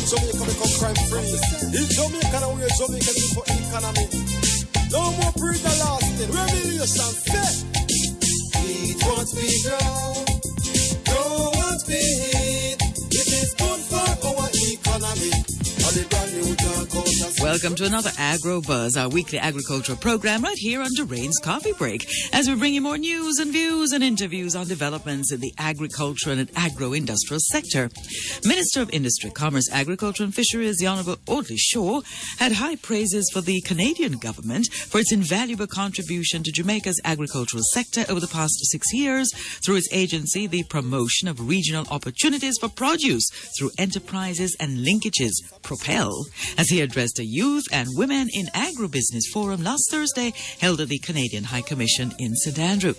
Jamaica become crime free. In Jamaica now we're Jamaica for economy. No more breeder lasting. Revelation set. Eat what we grow what we eat. It is good for our economy. Welcome to another Agrobuzz, our weekly agricultural program right here on Durain's Coffee Break, as we bring you more news and views and interviews on developments in the agricultural and agro-industrial sector. Minister of Industry, Commerce, Agriculture and Fisheries, the Honourable Audley Shaw, had high praises for the Canadian government for its invaluable contribution to Jamaica's agricultural sector over the past 6 years through its agency, the promotion of regional opportunities for produce through Enterprises and Linkages, PROPEL, as he addressed a Youth and Women in Agribusiness Forum last Thursday held at the Canadian High Commission in St. Andrew.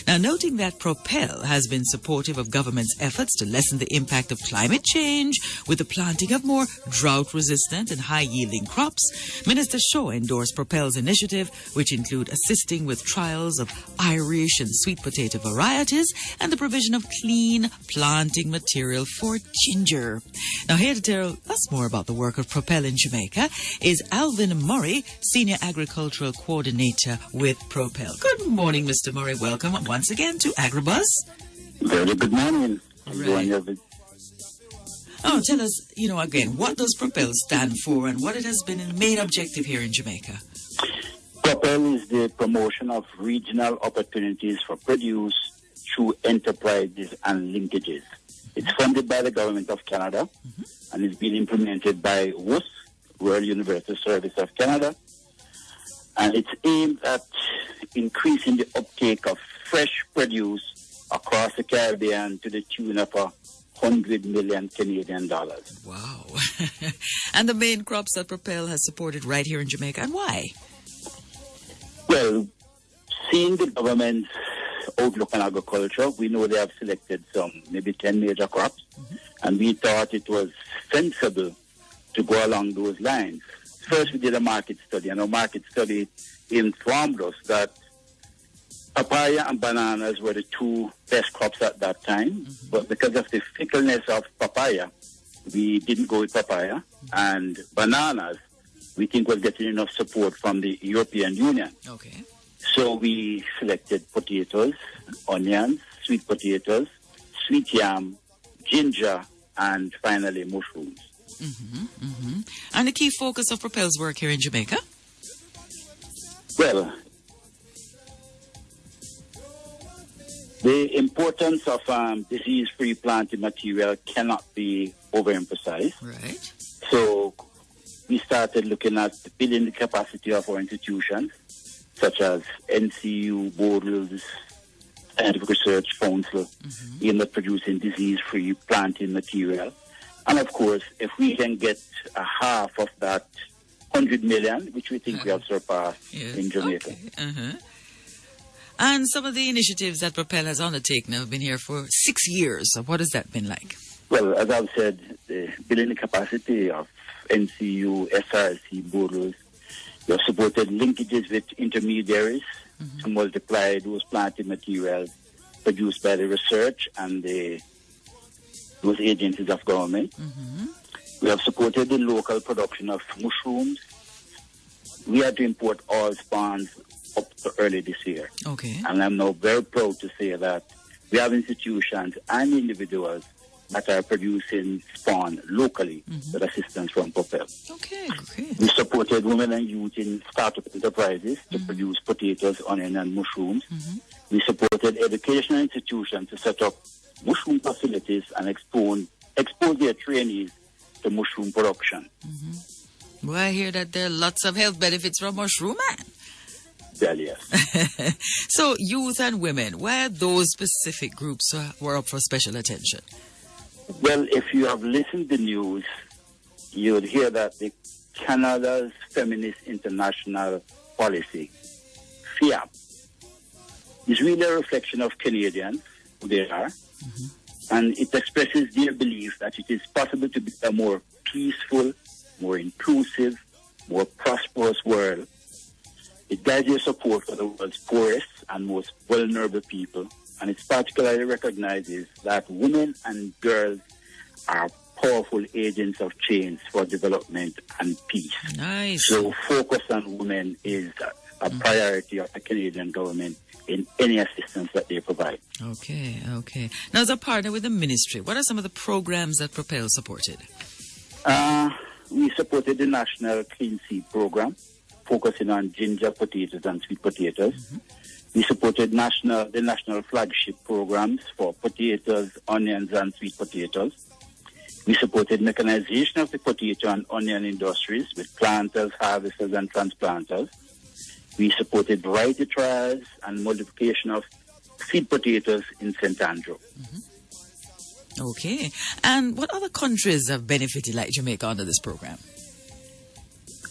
Now, noting that PROPEL has been supportive of government's efforts to lessen the impact of climate change with the planting of more drought-resistant and high-yielding crops, Minister Shaw endorsed PROPEL's initiative, which include assisting with trials of Irish and sweet potato varieties and the provision of clean planting material for ginger. Now, here to tell us more about the work of PROPEL in Jamaica is Alvin Murray, Senior Agricultural Coordinator with PROPEL. Good morning, Mr. Murray. Welcome once again to Agrobuzz. Very good morning. Right. Oh, tell us, again, what does PROPEL stand for and what it has been the main objective here in Jamaica? PROPEL is the promotion of regional opportunities for produce through enterprises and linkages. It's funded by the Government of Canada and is being implemented by WUS, Royal Universal Service of Canada. And it's aimed at increasing the uptake of fresh produce across the Caribbean to the tune of 100 million Canadian dollars. Wow. And the main crops that PROPEL has supported right here in Jamaica, and why? Well, seeing the government's outlook on agriculture, we know they have selected maybe 10 major crops, and we thought it was sensible to go along those lines. First, we did a market study, and our market study informed us that papaya and bananas were the two best crops at that time, but because of the fickleness of papaya, we didn't go with papaya, and bananas, we think was getting enough support from the European Union. Okay. So we selected potatoes, onions, sweet potatoes, sweet yam, ginger, and finally mushrooms. And the key focus of PROPEL's work here in Jamaica? Well, the importance of disease-free planting material cannot be overemphasized. Right. So we started looking at building the capacity of our institutions, such as NCU, Borders, Scientific Research Council, aimed at producing disease-free planting material. And of course, if we can get a half of that 100 million, which we think we have surpassed in Jamaica. Okay. And some of the initiatives that PROPEL has undertaken have been here for 6 years. So what has that been like? Well, as I've said, building the capacity of NCU, SRC, Borders, we have supported linkages with intermediaries to multiply those planting materials produced by the research and those agencies of government. We have supported the local production of mushrooms. We had to import all spawns up to early this year. Okay. And I'm now very proud to say that we have institutions and individuals that are producing spawn locally with assistance from PROPEL. Okay, great. We supported women and youth in startup enterprises to produce potatoes, onion, and mushrooms. We supported educational institutions to set up mushroom facilities and expose their trainees to mushroom production. Well, I hear that there are lots of health benefits from mushroom, man. Well, yes. So, youth and women, why are those specific groups were up for special attention? Well, if you have listened to the news, you would hear that the Canada's Feminist International Policy, FIAP, is really a reflection of Canadians, who they are, and it expresses their belief that it is possible to be a more peaceful, more inclusive, more prosperous world. It guides their support for the world's poorest and most vulnerable people, and it particularly recognizes that women and girls are powerful agents of change for development and peace. Nice. So focus on women is a priority of the Canadian government in any assistance that they provide. Okay. Now, as a partner with the ministry, what are some of the programs that Propel supported? We supported the National Clean Seed Program, focusing on ginger potatoes and sweet potatoes. We supported the national flagship programs for potatoes, onions, and sweet potatoes. We supported mechanization of the potato and onion industries with planters, harvesters, and transplanters. We supported variety trials and modification of seed potatoes in St. Andrew. Okay. And what other countries have benefited like Jamaica under this program?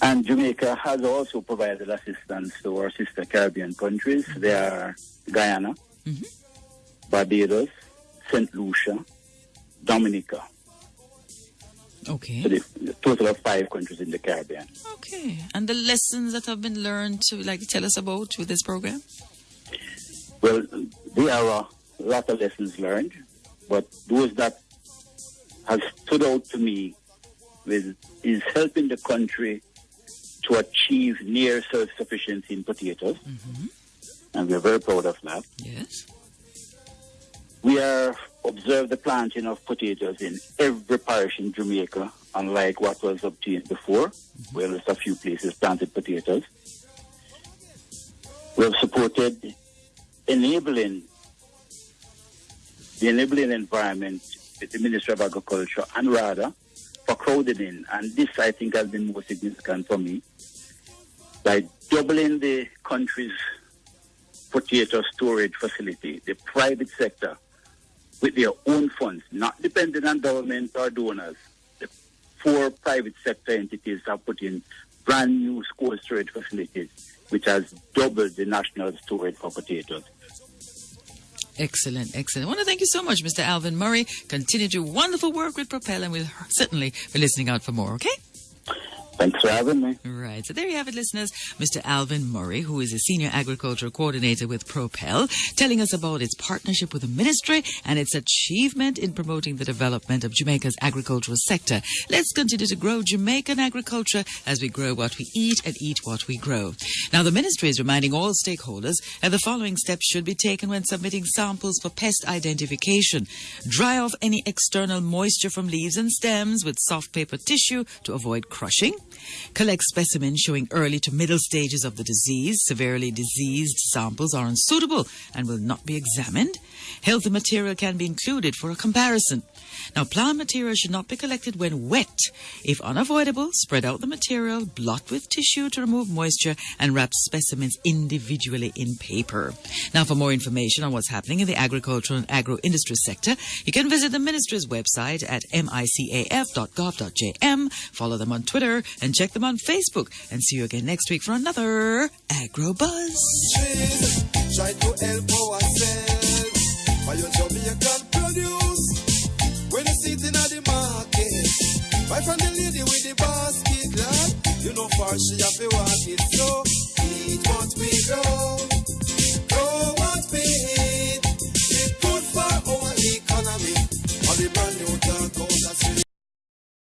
And Jamaica has also provided assistance to our sister Caribbean countries. They are Guyana, Barbados, St. Lucia, Dominica. Okay. So the total of 5 countries in the Caribbean. Okay. And the lessons that have been learned to tell us about with this program? Well, there are a lot of lessons learned, but those that have stood out to me is helping the country to achieve near self-sufficiency in potatoes. And we're very proud of that. Yes. We are observed the planting of potatoes in every parish in Jamaica, unlike what was obtained before, where just a few places planted potatoes. We have supported the enabling environment with the Ministry of Agriculture and RADA for crowding in, and this I think has been more significant for me, by doubling the country's potato storage facility. The private sector, with their own funds, not dependent on government or donors, the 4 private sector entities have put in brand new cold storage facilities, which has doubled the national storage for potatoes. Excellent. I want to thank you so much, Mr. Alvin Murray. Continue to do wonderful work with Propel, and we'll certainly be listening out for more, okay? Thanks for having me. Right. So there you have it, listeners. Mr. Alvin Murray, who is a Senior Agricultural Coordinator with Propel, telling us about its partnership with the ministry and its achievement in promoting the development of Jamaica's agricultural sector. Let's continue to grow Jamaican agriculture as we grow what we eat and eat what we grow. Now, the ministry is reminding all stakeholders that the following steps should be taken when submitting samples for pest identification. Dry off any external moisture from leaves and stems with soft paper tissue to avoid crushing. Collect specimens showing early to middle stages of the disease. Severely diseased samples are unsuitable and will not be examined. Healthy material can be included for a comparison. Now, plant material should not be collected when wet. If unavoidable, spread out the material, blot with tissue to remove moisture, and wrap specimens individually in paper. Now, for more information on what's happening in the agricultural and agro-industry sector, you can visit the ministry's website at micaf.gov.jm, follow them on Twitter, and check them on Facebook. And see you again next week for another Agrobuzz. Try to help ourselves by your Jamaican produce. When you sit in the market, buy from the lady with the basket, lad. You know, for she have to walk it, so eat what we grow.